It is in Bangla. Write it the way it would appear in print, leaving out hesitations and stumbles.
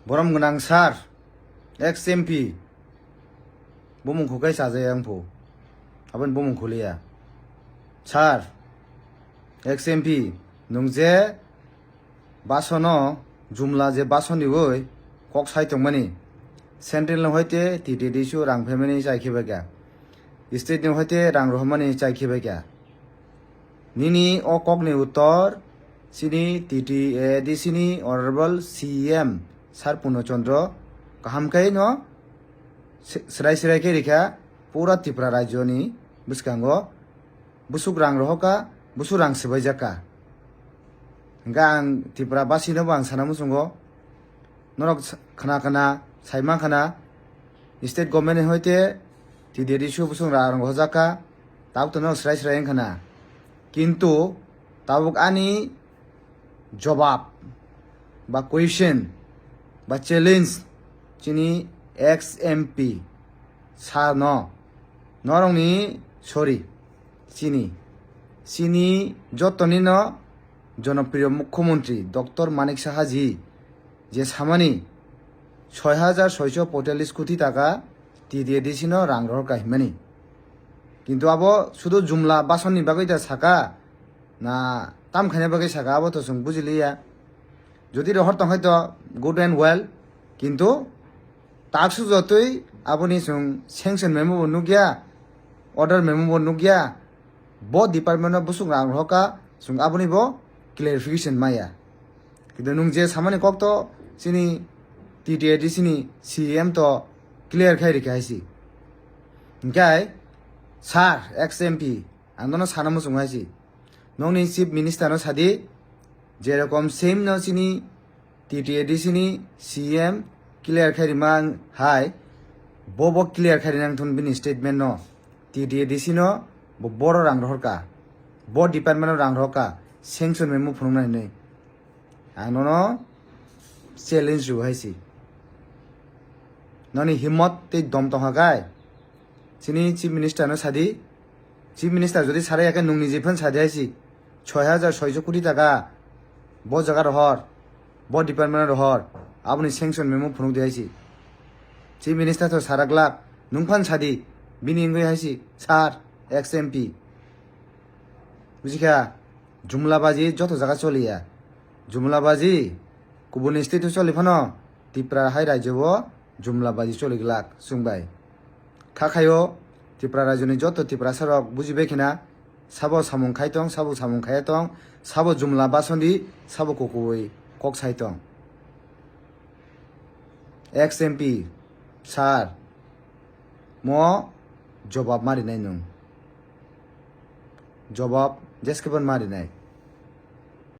Borom gonang sar XMP bomong khukai sajaya angpho aban bomong khuliya sar XMP nungje basono jumla je basoni woi kok saitongmani central hoite TTDSU rang phaimani chaikhibaga state ni hoite rang rohmani chaikhibaga nini o kokni uttor sini TTDC ni honorable CM Sar Puno Chandra kahamkai no serai ke rikha pura Tripura rajyo ni biskango busuk rang rohoka busurang sebaijaka hingga ang Tripura basino bang sanamu sungo norok khana saima khana state government hoite TTDSU busung rang hojaka tabuk no serai khana কিন্তু tabuk ani jawab ba question বা চ্যালেঞ্জ চিনি XMP সা নরংনি সরি চিনি যতনি ন জনপ্রিয় মুখ্যমন্ত্রী ডক্টর মানিক সাহাজি যে সামানি 6,645 কোটি টাকা TTDC ন রাং রহর কাহিমানি কিন্তু আবো শুধু জুমলা বাসননি বাগৈ তা সাকা না তাম খানে বাগৈ সাকা আবো তো সং বুঝিলিয়া যদি রহর তং হয়তো গুড এন্ড ওয়েল কিন্তু টাকসু যতই আপনি সং স্যাংশন মেমো বনুগিয়া অর্ডার মেমো বনুগিয়া ব ডিপার্টমেন্ট অফ বুসুং রাং রহকা সং আপনি ব ক্লিয়ারিফিকেশন মায়া কিন্তু নুং যে সামানি কক তো সিনি TTDC ni CM তো ক্লিয়ার খাই রেখে আইসি ইনকাই স্যার XMP আন্দোলন সানামু সঙ্গাইছি নংনি চিফ মিনিস্টার সাদি যেরকম সেম নচিনি TTDC ni CM ক্লিয়ার খাই মান হাই বব ক্লিয়ার খাই নাং থুন বিনি স্টেটমেন্ট ন TTDC no বড় রাং রহকা ব ডিপার্টমেন্ট রাং রহকা সেংশন মেমু ফুংনাই nei আনোনো চ্যালেঞ্জ রুহাইছি ননি হিম্মত তে দম তহাগাই চিনি চিফ মিনিস্টার no সাদি চিফ মিনিস্টার যদি সারে একে নুংনি জিফান সাদি আইছি 6,600 কোটি টাকা ব জায়গা রহর ব ডিপার্টমেন্ট রহর আপনি স্যাংশন মেমো ফুনুক দিয়েছি চিফ মিনিস্টার তো সারাক লাখ নুংফান সাদি বিনি ইংগৈ হাইছি স্যার XMP বুঝিখা জুমলাবাজি যত জায়গা চলিয়া জুমলাবাজি গুবুন স্টেট চলিফানো ত্রিপুরা হাই রাজ্য জুমলাবাজি চলিগলাক সুংবাই খাখায়ো ত্রিপুরা রাজ্যনি যত ত্রিপুরা সারক বুঝিবে কিনা সাবো সামুং খাইতং সাবো সামুং খাইতং সাবো জুমলা বাসন্দি সাবো কোকোই কক সাইতং XMP স্যার ম জবাব মারি নাই নং জবাব জেসকেবন মারি নাই